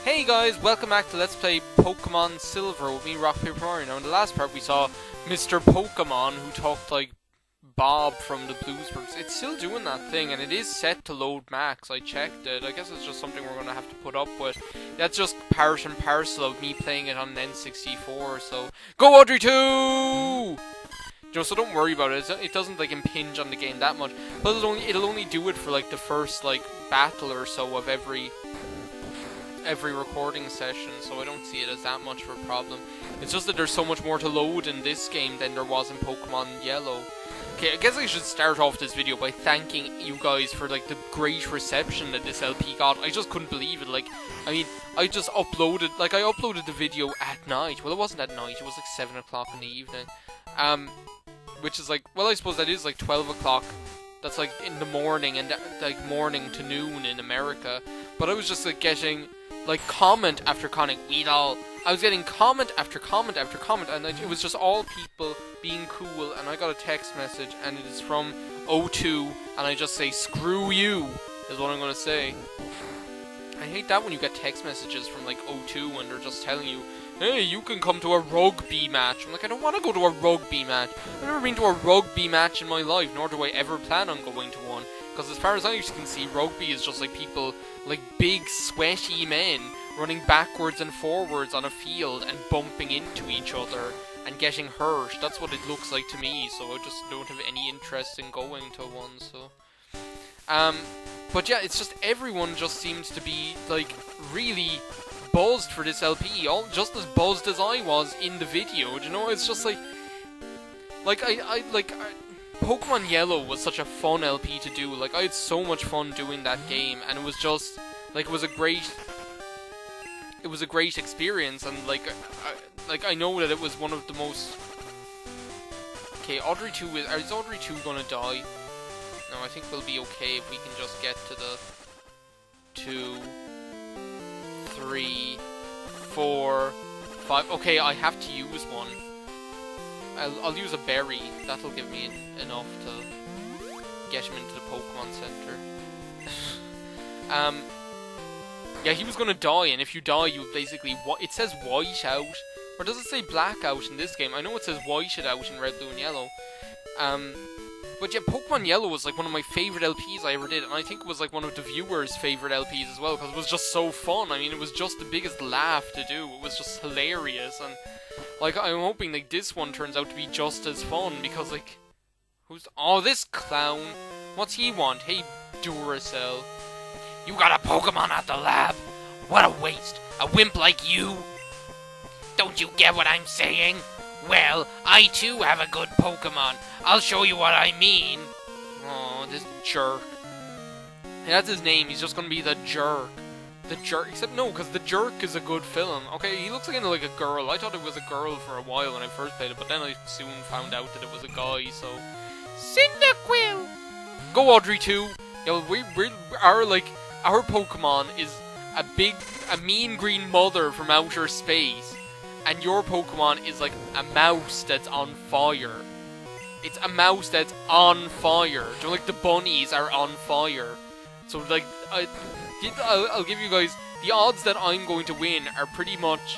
Hey guys, welcome back to Let's Play Pokemon Silver with me, RockPaperMario. Now in the last part we saw Mr. Pokemon who talked like Bob from the Blues Brothers. It's still doing that thing and it is set to load max. I checked it. I guess it's just something we're going to have to put up with. That's just part and parcel of me playing it on an N64, so... Go Audrey 2! So don't worry about it. It doesn't like impinge on the game that much. But it'll only do it for like the first like battle or so of every recording session, so I don't see it as that much of a problem. It's just that there's so much more to load in this game than there was in Pokemon Yellow. Okay, I guess I should start off this video by thanking you guys for like the great reception that this LP got. I just couldn't believe it. Like, I mean, I uploaded the video at night. Well, it wasn't at night, it was like 7 o'clock in the evening. Which is like, well, I suppose that is like 12 o'clock. That's like in the morning, and like morning to noon in America. But I was just like getting like comment after comment. I was getting comment after comment after comment, and it was just all people being cool. And I got a text message, and it is from O2, and I just say screw you is what I'm gonna say. I hate that when you get text messages from like O2 and they're just telling you, hey, you can come to a rugby match. I'm like, I don't want to go to a rugby match. I've never been to a rugby match in my life, nor do I ever plan on going to one. Because as far as I can see, rugby is just like people, like big sweaty men, running backwards and forwards on a field and bumping into each other and getting hurt. That's what it looks like to me, so I just don't have any interest in going to one, so... But yeah, it's just everyone just seems to be, like, really buzzed for this LP, just as buzzed as I was in the video, you know? It's just like Pokemon Yellow was such a fun LP to do. Like, I had so much fun doing that game, and it was just, like, it was a great experience, and, like, I know that it was one of the most... Okay, Audrey 2 is Audrey 2 gonna die? No, I think we'll be okay if we can just get to the 2, 3, 4, 5. Okay, I have to use one. I'll use a berry. That'll give me enough to get him into the Pokemon Center. Yeah, he was gonna die, and if you die, you basically... It says white out. Or does it say black out in this game? I know it says white out in Red, Blue, and Yellow. But yeah, Pokemon Yellow was like one of my favourite LPs I ever did, and I think it was like one of the viewers' favourite LPs as well, because it was just so fun. I mean, it was just the biggest laugh to do. It was just hilarious, and like I'm hoping like this one turns out to be just as fun, because like, oh, this clown, what's he want? Hey, Duracell, you got a Pokemon at the lab? What a waste! A wimp like you! Don't you get what I'm saying? Well, I too have a good Pokemon. I'll show you what I mean. Oh, this jerk. Yeah, that's his name. He's just gonna be the jerk. The jerk. Except no, because the jerk is a good film. Okay, he looks like a girl. I thought it was a girl for a while when I first played it, but then I soon found out that it was a guy. So, Cyndaquil. Go Audrey 2. Yo, our Pokemon is a mean green mother from outer space. And your Pokemon is like a mouse that's on fire. It's a mouse that's on fire. So like the bunnies are on fire. So like, I'll give you guys, the odds that I'm going to win are pretty much,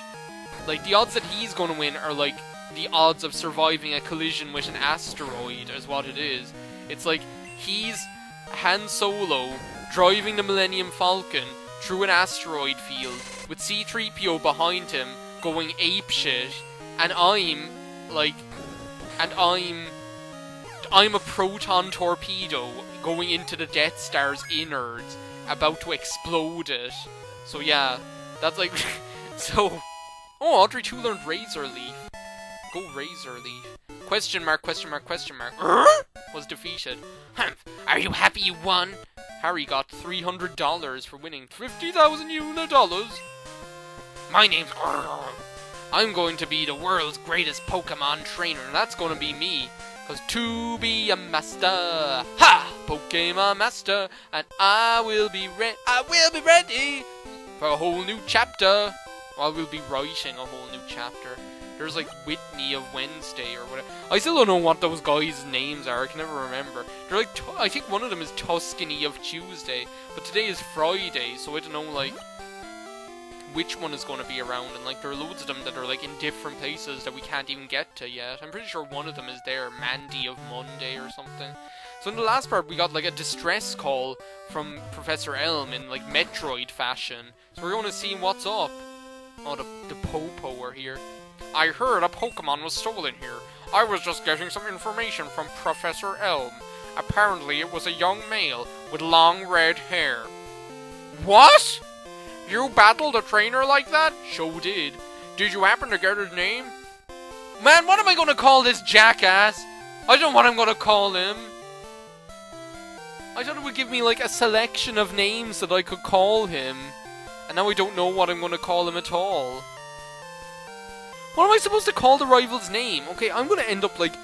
like the odds that he's going to win are like the odds of surviving a collision with an asteroid is what it is. It's like, he's Han Solo driving the Millennium Falcon through an asteroid field with C-3PO behind him, going apeshit, and I'm a proton torpedo going into the Death Star's innards, about to explode it. So yeah, that's like, so, oh, Audrey 2 learned Razor Leaf. Go Razor Leaf. Question mark, question mark, question mark. Was defeated. Are you happy you won? Harry got $300 for winning 50,000 dollars. My name's... I'm going to be the world's greatest Pokemon trainer, and that's going to be me. Because to be a master, ha! Pokemon master, and I will be ready for a whole new chapter. Well, we'll be writing a whole new chapter. There's like Whitney of Wednesday or whatever. I still don't know what those guys' names are. I can never remember. They're like, I think one of them is Tuscany of Tuesday, but today is Friday, so I don't know, like, which one is going to be around, and like there are loads of them that are like in different places that we can't even get to yet. I'm pretty sure one of them is there, Mandy of Monday or something. So in the last part we got like a distress call from Professor Elm in like Metroid fashion. So we're going to see what's up. Oh, the Popo are here. I heard a Pokemon was stolen here. I was just getting some information from Professor Elm. Apparently it was a young male with long red hair. What? You battled a trainer like that? Sure did. Did you happen to get his name? Man, what am I going to call this jackass? I don't know what I'm going to call him. I thought it would give me like a selection of names that I could call him. And now I don't know what I'm going to call him at all. What am I supposed to call the rival's name? Okay, I'm going to end up like...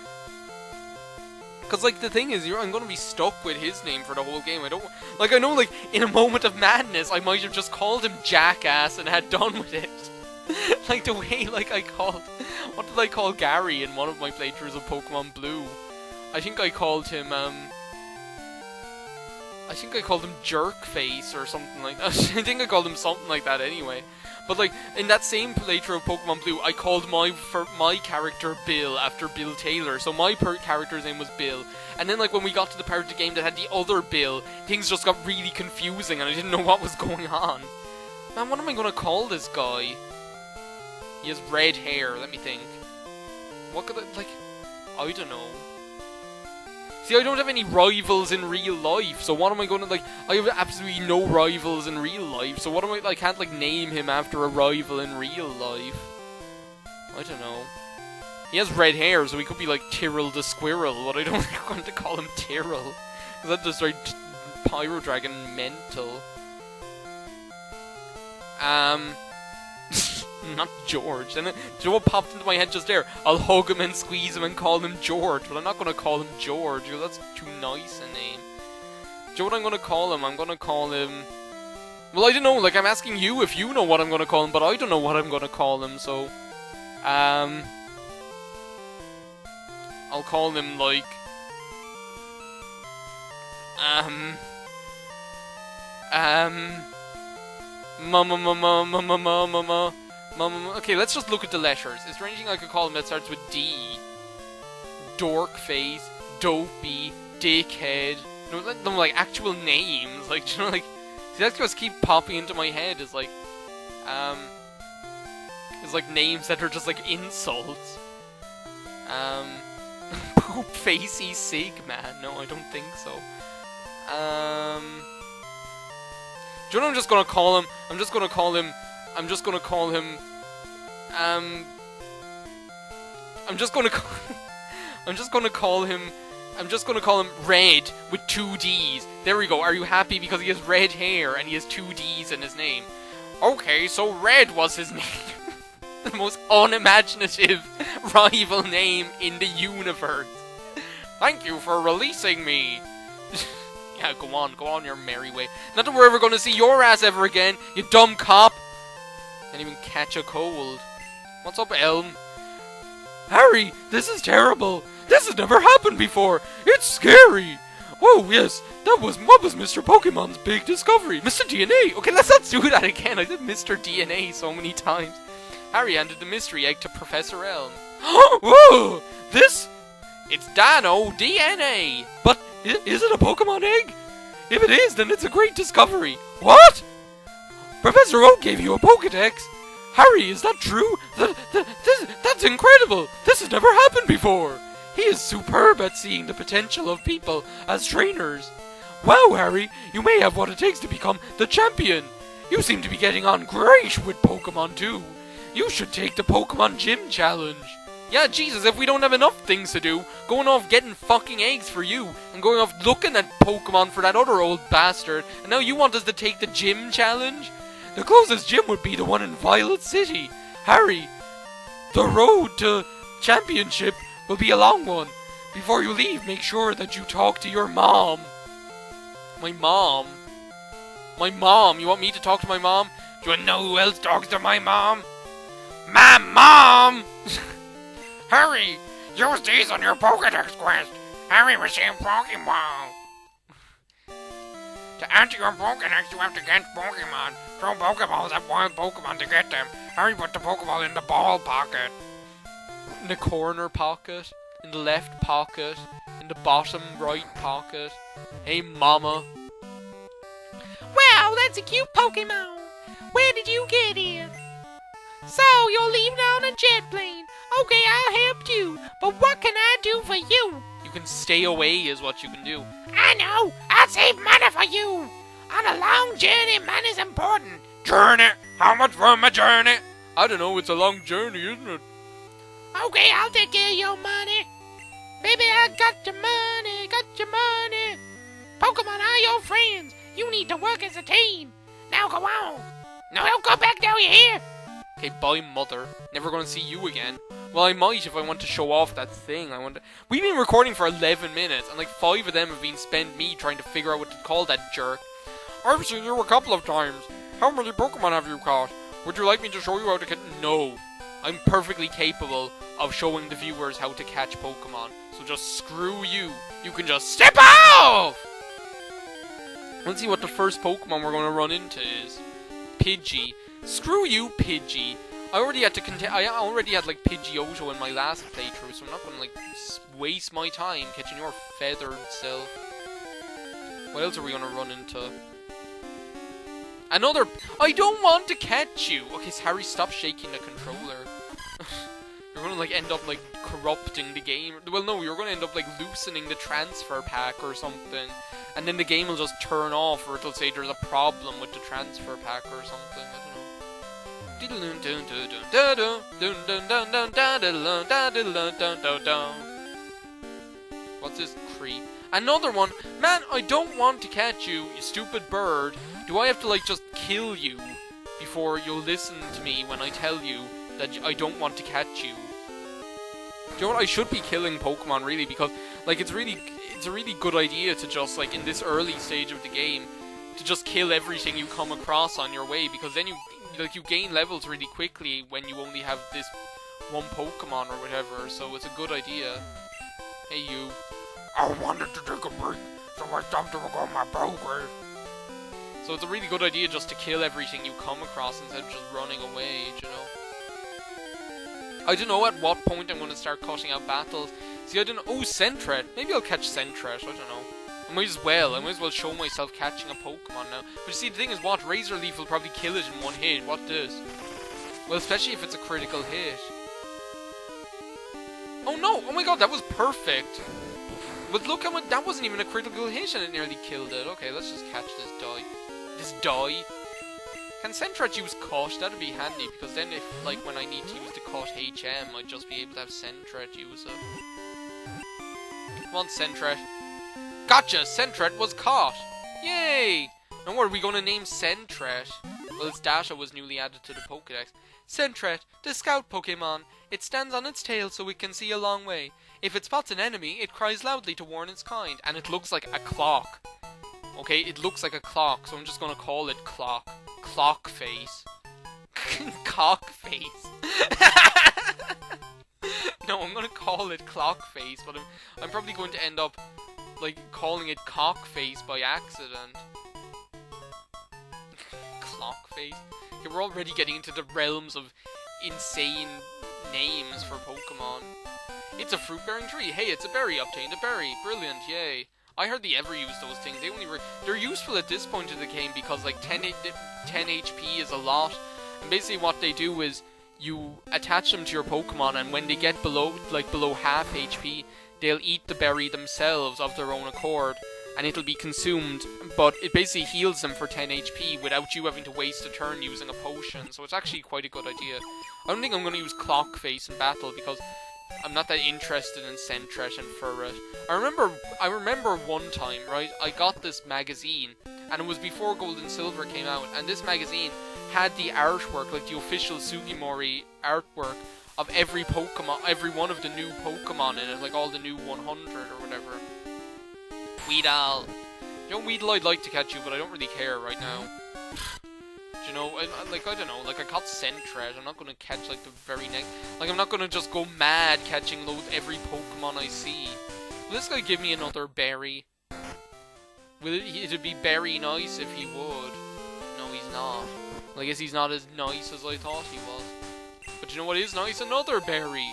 Because, like, the thing is, I'm going to be stuck with his name for the whole game. I don't... Like, I know, like, in a moment of madness, I might have just called him Jackass and had done with it. Like, the way, like, I called... What did I call Gary in one of my playthroughs of Pokemon Blue? I think I called him, I think I called him Jerkface or something like that. I think I called him something like that anyway. But like, in that same playthrough of Pokemon Blue, I called my character Bill after Bill Taylor. So my character's name was Bill. And then like when we got to the part of the game that had the other Bill, things just got really confusing and I didn't know what was going on. Man, what am I going to call this guy? He has red hair, let me think. What could I, like, I don't know. See, I don't have any rivals in real life, so what am I going to, like, I have absolutely no rivals in real life, so what am I can't, like, name him after a rival in real life. I don't know. He has red hair, so he could be, like, Tyrrell the Squirrel, but I don't think I'm going to call him Tyrrell. Because that just, like, Pyro Dragon mental. Not George. And then, do you know what popped into my head just there? I'll hug him and squeeze him and call him George, but I'm not going to call him George, because that's too nice a name. Do you know what I'm going to call him? I'm going to call him... Well, I don't know, like, I'm asking you if you know what I'm going to call him, but I don't know what I'm going to call him, so... I'll call him, like... Okay, let's just look at the letters. Is there anything I could call him that starts with D? Dorkface, Dopey, Dickhead. No, let them like actual names. Like, you know, like, see, that's just keep popping into my head. Is like, it's like names that are just like insults. Poop Facey Sigman. No, I don't think so. Do you know what I'm just gonna call him? I'm just gonna call him Red with 2 D's. There we go. Are you happy because he has red hair and he has 2 D's in his name? Okay, so Red was his name. The most unimaginative rival name in the universe. Thank you for releasing me. Yeah, go on your merry way. Not that we're ever going to see your ass ever again, you dumb cop. Can't even catch a cold. What's up, Elm? Harry, this is terrible. This has never happened before. It's scary. Oh, yes, what was Mr. Pokemon's big discovery? Mr. DNA. Okay, let's not do that again. I did Mr. DNA so many times. Harry handed the mystery egg to Professor Elm. Whoa! It's Dino DNA. But is it a Pokemon egg? If it is, then it's a great discovery. What? Professor Oak gave you a Pokedex? Harry, is that true? That's incredible. This has never happened before. He is superb at seeing the potential of people as trainers. Wow, Harry, you may have what it takes to become the champion. You seem to be getting on great with Pokemon too. You should take the Pokemon Gym Challenge. Yeah, Jesus, if we don't have enough things to do, going off getting fucking eggs for you, and going off looking at Pokemon for that other old bastard, and now you want us to take the gym challenge? The closest gym would be the one in Violet City. Harry, the road to championship will be a long one. Before you leave, make sure that you talk to your mom. My mom? My mom? You want me to talk to my mom? Do you know who else talks to my mom? My mom! Harry, use these on your Pokédex quest. Harry was saying Pokemon. To answer your Pokédex, you have to catch Pokemon. Throw Pokeballs at wild Pokemon to get them. Hurry, put the Pokeball in the ball pocket. In the corner pocket, in the left pocket, in the bottom right pocket. Hey, mama. Wow, that's a cute Pokemon. Where did you get here? So, you're leaving on a jet plane. Okay, I'll help you. But what can I do for you? You can stay away is what you can do. I know. I'll save money for you. On a long journey, money's important. Journey? How much for my journey? I don't know, it's a long journey, isn't it? Okay, I'll take care of your money. Baby, I got your money, got your money. Pokemon are your friends. You need to work as a team. Now go on. No, don't go back down, you hear? Okay, bye, mother. Never gonna see you again. Well, I might if I want to show off that thing. We've been recording for 11 minutes, and like 5 of them have been spent me trying to figure out what to call that jerk. I've seen you a couple of times. How many Pokemon have you caught? Would you like me to show you how to catch? No. I'm perfectly capable of showing the viewers how to catch Pokemon. So just screw you. You can just step off! Let's see what the first Pokemon we're going to run into is. Pidgey. Screw you, Pidgey. I already had like Pidgeotto in my last playthrough, so I'm not going to like waste my time catching your feathered self. What else are we going to run into? Another... I don't want to catch you! Okay, so Harry, stop shaking the controller. You're gonna, like, end up, like, corrupting the game. Well, no, you're gonna end up, like, loosening the transfer pack or something. And then the game will just turn off, or it'll say there's a problem with the transfer pack or something. I don't know. What's this creep? Another one! Man, I don't want to catch you, you stupid bird. Do I have to, like, just kill you before you'll listen to me when I tell you that I don't want to catch you? Do you know what? I should be killing Pokemon, really, because, like, it's a really good idea to just, like, in this early stage of the game, to just kill everything you come across on your way, because then you gain levels really quickly when you only have this one Pokemon or whatever, so it's a good idea. Hey, you. I wanted to take a break, so I stopped to record my progress. So it's a really good idea just to kill everything you come across instead of just running away, you know. I don't know at what point I'm going to start cutting out battles. See, I don't know. Oh, Sentret. Maybe I'll catch Sentret. I don't know. I might as well show myself catching a Pokemon now. But you see, the thing is what? Razor Leaf will probably kill it in one hit. What this? Well, especially if it's a critical hit. Oh no! Oh my god, that was perfect! But look how much... That wasn't even a critical hit and it nearly killed it. Okay, let's just catch this die. This die. Can Sentret use Cut? That'd be handy, because then if, like, when I need to use the Cut HM, I'd just be able to have Sentret use it. Come on, Sentret. Gotcha! Sentret was caught! Yay! Now what are we gonna name Sentret? Well, its data was newly added to the Pokédex. Sentret, the scout Pokémon. It stands on its tail so it can see a long way. If it spots an enemy, it cries loudly to warn its kind, and it looks like a clock. Okay, it looks like a clock, so I'm just gonna call it Clock. Clock face. Cock face. No, I'm gonna call it Clock face, but I'm probably going to end up, like, calling it Cock face by accident. Clock face. Okay, we're already getting into the realms of insane names for Pokemon. It's a fruit-bearing tree. Hey, it's a berry. Obtained a berry. Brilliant, yay. I hardly ever use those things. They're useful at this point of the game because, like, 10 HP is a lot. And basically what they do is you attach them to your Pokemon, and when they get below half HP, they'll eat the berry themselves of their own accord, and it'll be consumed, but it basically heals them for 10 HP without you having to waste a turn using a potion, so it's actually quite a good idea. I don't think I'm going to use Clock Face in battle, because I'm not that interested in Sentret and Furret. I remember one time, right, I got this magazine, and it was before Gold and Silver came out, and this magazine had the artwork, like the official Sugimori artwork, of every Pokemon, every one of the new Pokemon in it, like all the new 100 or whatever. Weedle. You know, Weedle, I'd like to catch you, but I don't really care right now. Do you know, I don't know, like I caught Sentret, I'm not gonna catch like the very next, like I'm not gonna just go mad catching every Pokemon I see. Will this guy give me another berry? It'd be very nice if he would. No, he's not. Well, I guess he's not as nice as I thought he was. But you know what is nice? Another berry.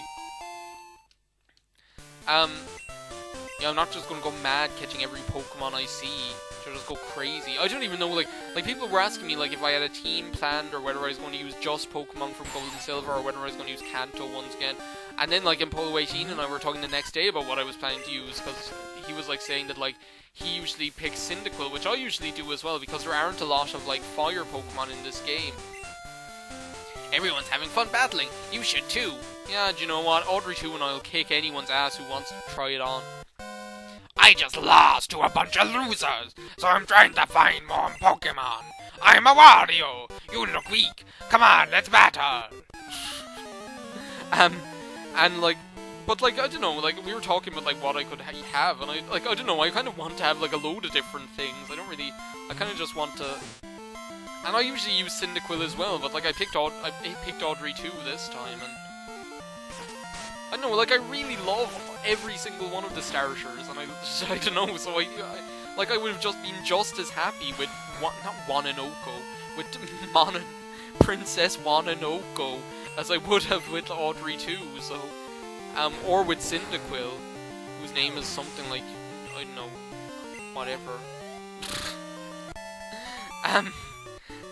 Yeah, I'm not just gonna go mad catching every Pokemon I see. I'll just go crazy. I don't even know, like people were asking me, like, if I had a team planned, or whether I was going to use just Pokemon from Gold and Silver, or whether I was going to use Kanto once again. And then, like, in Polo 18 and I were talking the next day about what I was planning to use, because he was, like, saying that, like, he usually picks Cyndaquil, which I usually do as well, because there aren't a lot of, like, fire Pokemon in this game. Everyone's having fun battling. You should too. Yeah, do you know what? Audrey 2 and I'll kick anyone's ass who wants to try it on. I just lost to a bunch of losers, so I'm trying to find more Pokemon. I'm a Wario. You look weak. Come on, let's battle. And like, but like, I don't know, like, we were talking about, like, what I could have, and I don't know, I kind of want to have, like, a load of different things. I kind of just want to, and I usually use Cyndaquil as well, but, like, I picked Audrey 2 this time, and I don't know, like, I really love every single one of the starters, and I don't know, so I would have just been just as happy with, not Wananoko, with Princess Wananoko, as I would have with Audrey 2, so, or with Cyndaquil, whose name is something like, I don't know, whatever.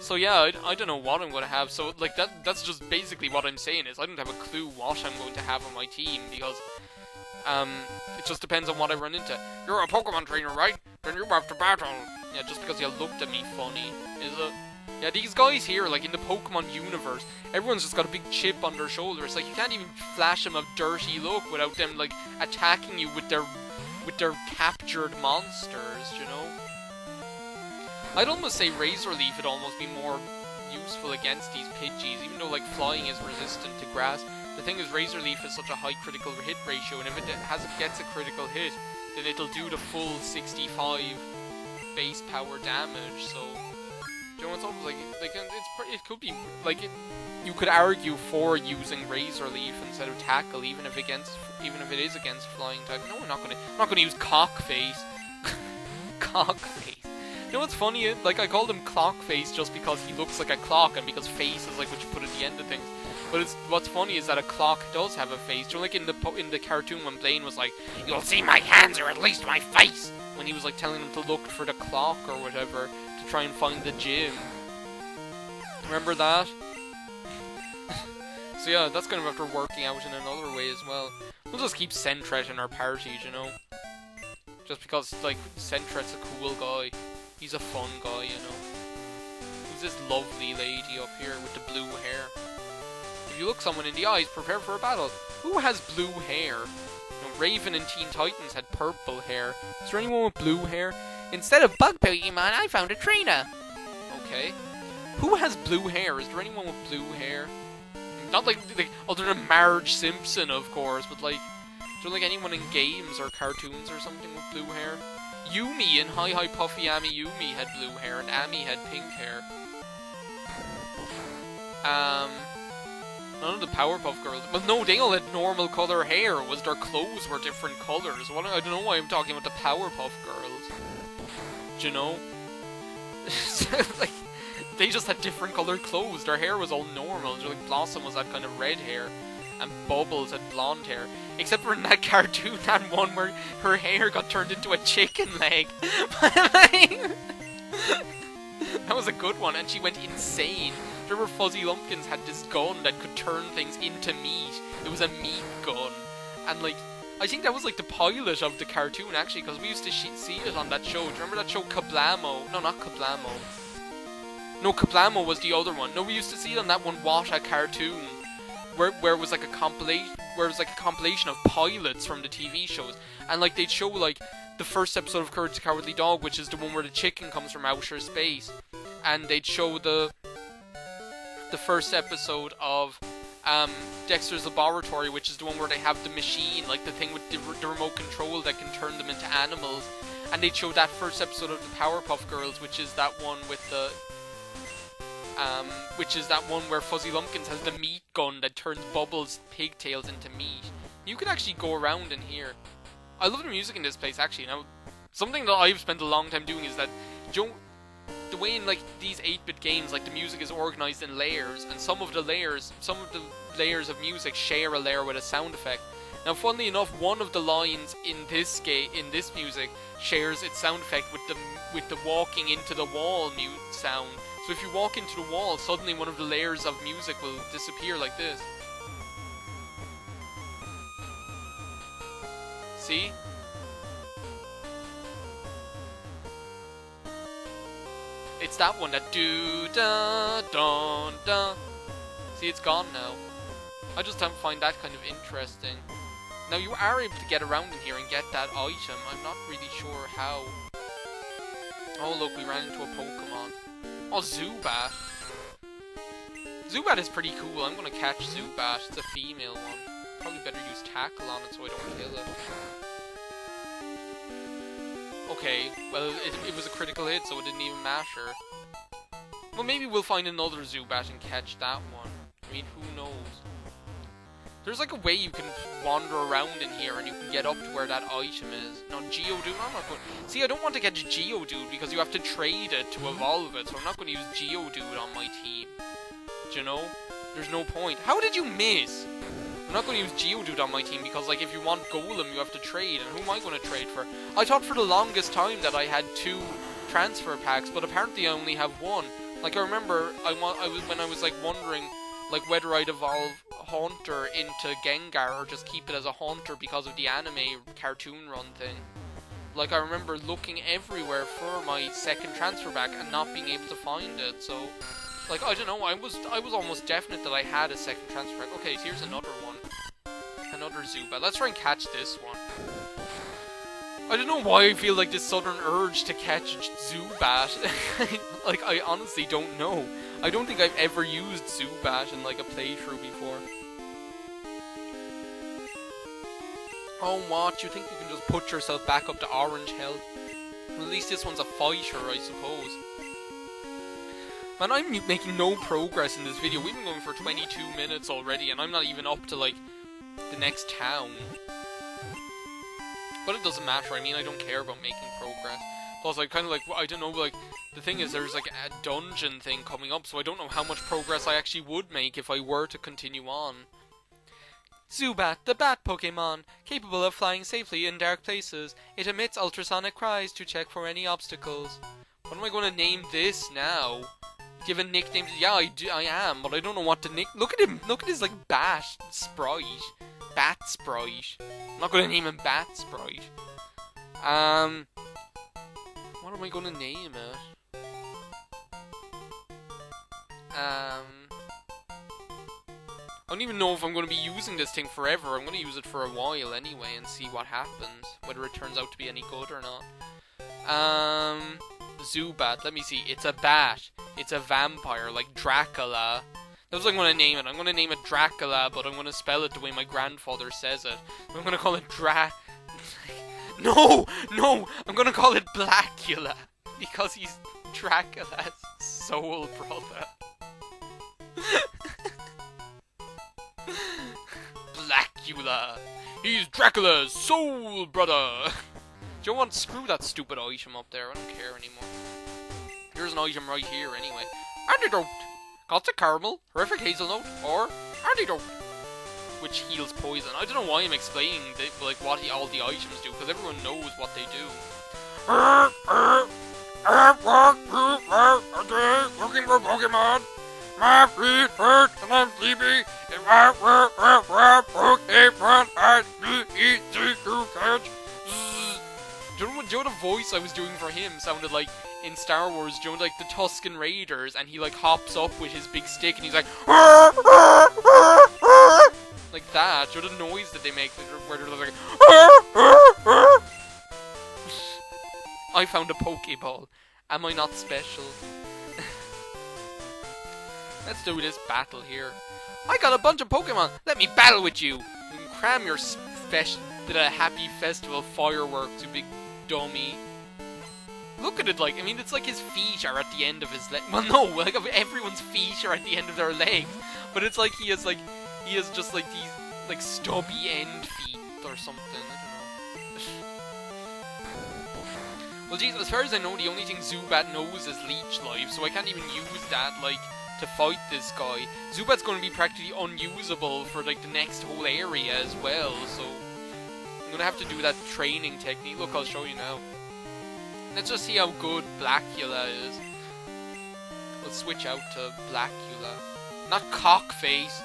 So yeah, I don't know what I'm going to have, so like that's just basically what I'm saying is I don't have a clue what I'm going to have on my team, because it just depends on what I run into. You're a Pokemon trainer, right? Then you have to battle. Yeah, just because you looked at me funny, is it? Yeah, these guys here, like in the Pokemon universe, everyone's just got a big chip on their shoulder. It's like you can't even flash them a dirty look without them like attacking you with their captured monsters, you know? I'd almost say Razor Leaf would almost be more useful against these Pidgeys, even though like flying is resistant to grass. The thing is, Razor Leaf has such a high critical hit ratio, and if it gets a critical hit, then it'll do the full 65 base power damage. So, you know, it's almost like it could be like you could argue for using Razor Leaf instead of Tackle, even if it is against flying type. No, I'm not gonna use Cockface. Cockface. You know what's funny? Like, I called him Clockface just because he looks like a clock, and because face is like what you put at the end of things. But what's funny is that a clock does have a face. You know, like in the cartoon when Blaine was like, "You'll see my hands or at least my face," when he was like telling him to look for the clock or whatever to try and find the gym. Remember that? So yeah, that's kind of after working out in another way as well. We'll just keep Sentret in our party, you know, just because like Sentret's a cool guy. He's a fun guy, you know. Who's this lovely lady up here with the blue hair? If you look someone in the eyes, prepare for a battle. Who has blue hair? You know, Raven and Teen Titans had purple hair. Is there anyone with blue hair? Instead of bug Pokemon, I found a trainer. Okay. Who has blue hair? Is there anyone with blue hair? Not like other than Marge Simpson, of course, but like, is there like anyone in games or cartoons or something with blue hair? Yumi and Hi Hi Puffy Amy Yumi had blue hair, and Amy had pink hair. None of the Powerpuff Girls. Well, no, they all had normal color hair. Was their clothes were different colors? Well, I don't know why I'm talking about the Powerpuff Girls. Do you know? Like, they just had different colored clothes. Their hair was all normal. Like Blossom was that kind of red hair, and Bubbles had blonde hair. Except for in that cartoon, that one where her hair got turned into a chicken leg. That was a good one, and she went insane. Remember Fuzzy Lumpkins had this gun that could turn things into meat. It was a meat gun. And like, I think that was like the pilot of the cartoon actually, because we used to see it on that show. Do you remember that show Kablamo? No, not Kablamo. No, Kablamo was the other one. No, we used to see it on that one, What a Cartoon. Where it was like a compilation of pilots from the TV shows, and like they'd show like the first episode of Courage the Cowardly Dog, which is the one where the chicken comes from outer space, and they'd show the first episode of Dexter's Laboratory, which is the one where they have the machine, like the thing with the remote control that can turn them into animals, and they'd show that first episode of the Powerpuff Girls, which is that one with the which is that one where Fuzzy Lumpkins has the meat gun that turns Bubbles' pigtails into meat. You could actually go around in here. I love the music in this place, actually. Now, Something that I've spent a long time doing is that, the way in like these 8-bit games, like the music is organized in layers, and some of the layers of music share a layer with a sound effect. Now, funnily enough, one of the lines in this music shares its sound effect with the walking into the wall sound. So if you walk into the wall, suddenly one of the layers of music will disappear like this. See? It's that one, that do-da-dun-dun. See, it's gone now. I just don't find that kind of interesting. Now, you are able to get around in here and get that item. I'm not really sure how. Oh, look, we ran into a Pokemon. Oh, Zubat. Zubat is pretty cool. I'm gonna catch Zubat. It's a female one. Probably better use Tackle on it so I don't kill it. Okay, well, it was a critical hit, so it didn't even matter. Well, maybe we'll find another Zubat and catch that one. I mean, who knows? There's like a way you can wander around in here and you can get up to where that item is. No, Geodude, I'm not going... See, I don't want to catch Geodude because you have to trade it to evolve it, so I'm not going to use Geodude on my team. Do you know? There's no point. How did you miss? I'm not going to use Geodude on my team because, like, if you want Golem, you have to trade, and who am I going to trade for? I thought for the longest time that I had 2 transfer packs, but apparently I only have 1. Like, I remember when I was like wondering, like, whether I'd evolve Haunter into Gengar or just keep it as a Haunter because of the anime cartoon run thing. Like, I remember looking everywhere for my second transfer pack and not being able to find it, so... Like, I don't know, I was almost definite that I had a second transfer pack. Okay, so here's another one. Another Zubat. Let's try and catch this one. I don't know why I feel like this sudden urge to catch Zubat. Like, I honestly don't know. I don't think I've ever used Zubat in, like, a playthrough before. Oh, what? You think you can just put yourself back up to orange health? Well, at least this one's a fighter, I suppose. Man, I'm making no progress in this video. We've been going for 22 minutes already, and I'm not even up to, like, the next town. But it doesn't matter. I mean, I don't care about making progress. Plus, I kind of, like, I don't know, like, the thing is, there's, like, a dungeon thing coming up, so I don't know how much progress I actually would make if I were to continue on. Zubat, the bat Pokémon, capable of flying safely in dark places. It emits ultrasonic cries to check for any obstacles. What am I going to name this now? Give a nickname? Yeah, I am, but I don't know what to nick. Look at him. Look at his, like, bat sprite. Bat sprite. I'm not going to name him Bat Sprite. What am I going to name it? I don't even know if I'm going to be using this thing forever. I'm going to use it for a while anyway and see what happens. Whether it turns out to be any good or not. Zubat. Let me see. It's a bat. It's a vampire, like Dracula. That's what I'm going to name it. I'm going to name it Dracula, but I'm going to spell it the way my grandfather says it. I'm going to call it No! No! I'm going to call it Blackula. Because he's Dracula's soul brother. Blackula. He's Dracula's soul brother. Do you want to screw that stupid item up there? I don't care anymore. Here's an item right here anyway. Antidote. Caustic caramel, horrific hazelnut, or antidote, which heals poison. I don't know why I'm explaining like what all the items do, because everyone knows what they do. Looking for Pokemon. My feet hurt and I'm sleepy. If I were Pokemon, I'd be easy to catch. Do you know the voice I was doing for him sounded like in Star Wars? Do you know, like the Tusken Raiders, and he like hops up with his big stick and he's like that. Do you know the noise that they make where they're like I found a Pokeball. Am I not special? Let's do this battle here. I got a bunch of Pokemon. Let me battle with you. You can cram your happy festival fireworks, you big dummy. Look at it, like, I mean, it's like his feet are at the end of his leg. Well, no, like, everyone's feet are at the end of their legs. But it's like he has just, like, these, like, stubby end feet or something. I don't know. Well, geez, as far as I know, the only thing Zubat knows is Leech Life, so I can't even use that, like, to fight this guy. Zubat's going to be practically unusable for, like, the next whole area as well, so I'm going to have to do that training technique. Look, I'll show you now. Let's just see how good Blackula is. Let's switch out to Blackula. Not Cockface.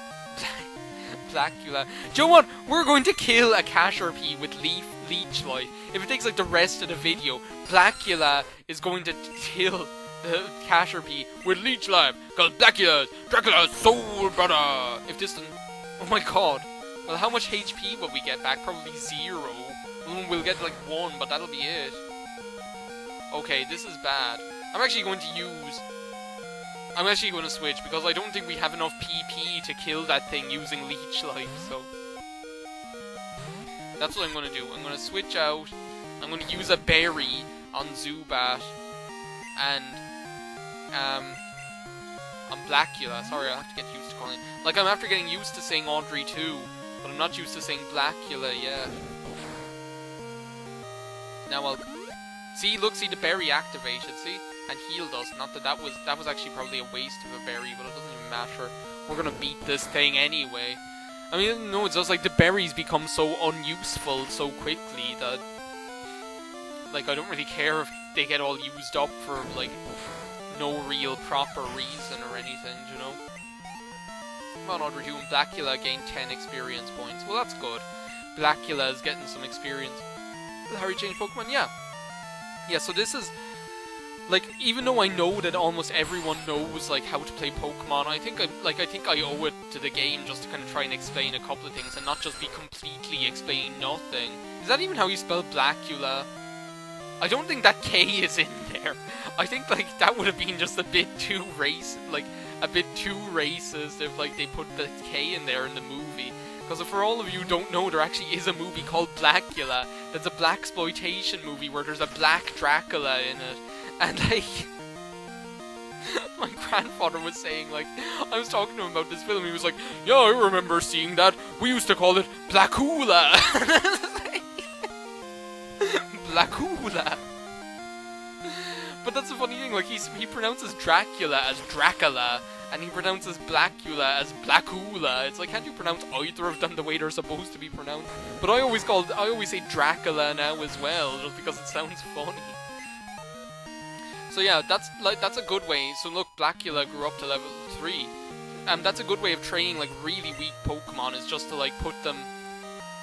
Blackula. Do you know what? We're going to kill a Caterpie with Leech Life. If it takes like the rest of the video, Blackula is going to kill the Caterpie with Leech Life. Because Blackula, Dracula's soul brother. If this doesn't... Oh my god. Well, how much HP will we get back? Probably 0. We'll get like 1, but that'll be it. Okay, this is bad. I'm actually going to switch because I don't think we have enough PP to kill that thing using Leech Life, so that's what I'm going to do. I'm going to switch out. I'm going to use a berry on Zubat and on Blackula. Sorry, I have to get used to calling it. Like, I'm after getting used to saying Audrey too, but I'm not used to saying Blackula yet. Now I'll... See, look, see the berry activated, see? And healed us. Not that that was actually probably a waste of a berry, but it doesn't even matter. We're gonna beat this thing anyway. I mean, no, it's just like the berries become so unuseful so quickly that, like, I don't really care if they get all used up for, like, no real proper reason or anything, you know? Come on, Audrey 2 and Blackula gained 10 experience points. Well, that's good. Blackula is getting some experience. Will Harry change Pokemon? Yeah. Yeah, so this is, like, even though I know that almost everyone knows, like, how to play Pokemon, I think I owe it to the game just to kind of try and explain a couple of things and not just be completely explaining nothing. Is that even how you spell Blackula? I don't think that K is in there. I think, like, that would have been just a bit too racist if, like, they put the K in there in the movie. Because for all of you who don't know, there actually is a movie called Blackula. That's a blaxploitation movie where there's a black Dracula in it. And, like, my grandfather was saying, like, I was talking to him about this film, he was like, yeah, I remember seeing that. We used to call it Blackula. Blackula. But that's the funny thing, like, he pronounces Dracula as Dracula, and he pronounces Blackula as Blackula. It's like, can't you pronounce either of them the way they're supposed to be pronounced? But I always say Dracula now as well, just because it sounds funny. So yeah, that's a good way. So look, Blackula grew up to level 3. That's a good way of training, like, really weak Pokemon, is just to, like, put them,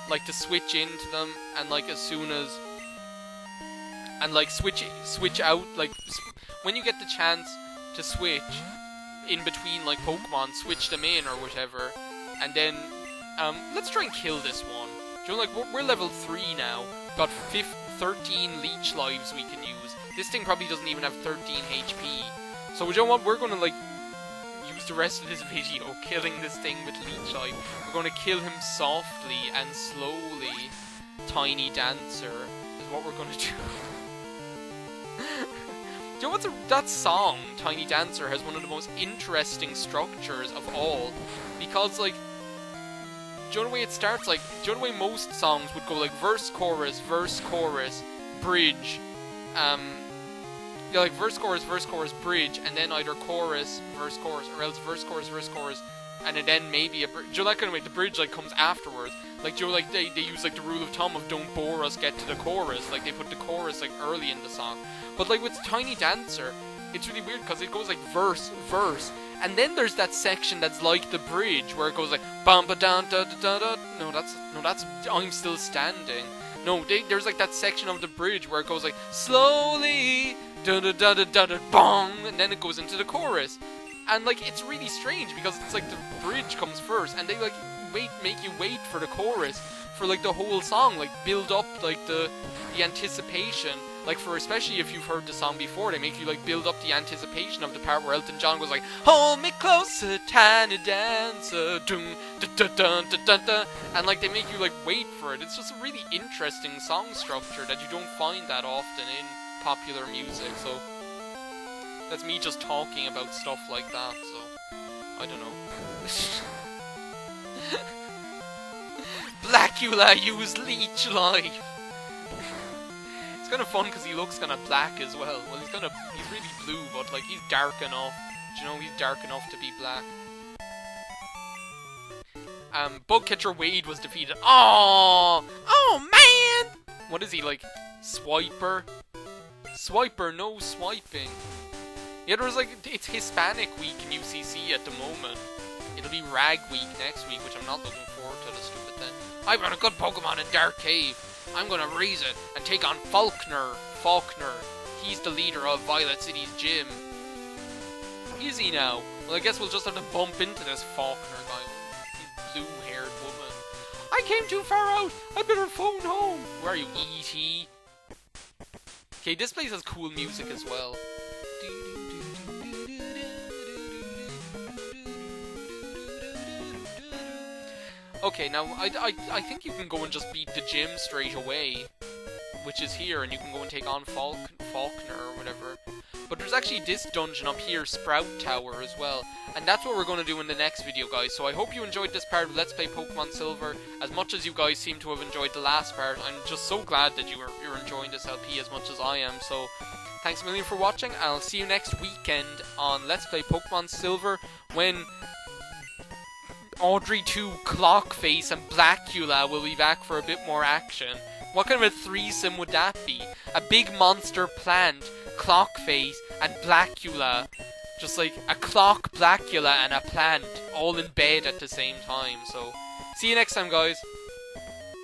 like, to switch into them, and, like, as soon as... And, like, switch out, like, when you get the chance to switch in between, like, Pokemon, switch them in or whatever, and then, let's try and kill this one. Do you know, like, we're level 3 now, got 13 Leech Lives we can use. This thing probably doesn't even have 13 HP. So, you know what, we're gonna, like, use the rest of this video killing this thing with Leech Life. We're gonna kill him softly and slowly. Tiny Dancer is what we're gonna do. Do you know what's that song, Tiny Dancer, has one of the most interesting structures of all, because, like, do you know the way it starts? Like, do you know the way most songs would go, like, verse, chorus, bridge, yeah, like, verse, chorus, bridge, and then either chorus, verse, chorus, or else verse, chorus, and then maybe a bridge. Do you know that kind of way? The bridge, like, comes afterwards. Like, do you know, like, they use, like, the rule of thumb of don't bore us, get to the chorus. Like, they put the chorus, like, early in the song. But, like, with Tiny Dancer, it's really weird because it goes, like, verse, and then there's that section that's like the bridge, where it goes, like, bam ba da da da da. No, that's I'm Still Standing. No, there's, like, that section of the bridge where it goes, like, slowly, da da da da da da, bong, and then it goes into the chorus. And, like, it's really strange because it's like the bridge comes first, and they, like, make you wait for the chorus for, like, the whole song, like, build up, like, the anticipation, like, for, especially if you've heard the song before, they make you, like, build up the anticipation of the part where Elton John goes, like, hold me closer, tiny dancer, dun, da, da, da, da, da, da, and, like, they make you, like, wait for it. It's just a really interesting song structure that you don't find that often in popular music, so that's me just talking about stuff like that, so I don't know. Blackula used Leech Life. It's kind of fun because he looks kind of black as well. Well, he's really blue, but like he's dark enough. Do you know he's dark enough to be black? Bug Catcher Wade was defeated. Oh man! What is he like? Swiper? Swiper, no swiping. Yeah, there was like it's Hispanic week in UCC at the moment. It'll be Rag Week next week, which I'm not looking forward to. The stupid thing. I've got a good Pokemon in Dark Cave. I'm gonna raise it and take on Faulkner. He's the leader of Violet City's gym. Is he now? Well, I guess we'll just have to bump into this Faulkner guy. He's blue-haired woman. I came too far out. I better phone home. Where are you, E.T.? Okay, this place has cool music as well. Okay, now I think you can go and just beat the gym straight away, which is here, and you can go and take on Faulkner or whatever. But there's actually this dungeon up here, Sprout Tower, as well, and that's what we're going to do in the next video, guys. So I hope you enjoyed this part of Let's Play Pokemon Silver as much as you guys seem to have enjoyed the last part. I'm just so glad that you're enjoying this LP as much as I am. So thanks a million for watching. I'll see you next weekend on Let's Play Pokemon Silver when Audrey 2, Clockface, and Blackula will be back for a bit more action. What kind of a threesome would that be? A big monster plant, Clockface, and Blackula. Just like a clock, Blackula, and a plant all in bed at the same time. So, see you next time, guys.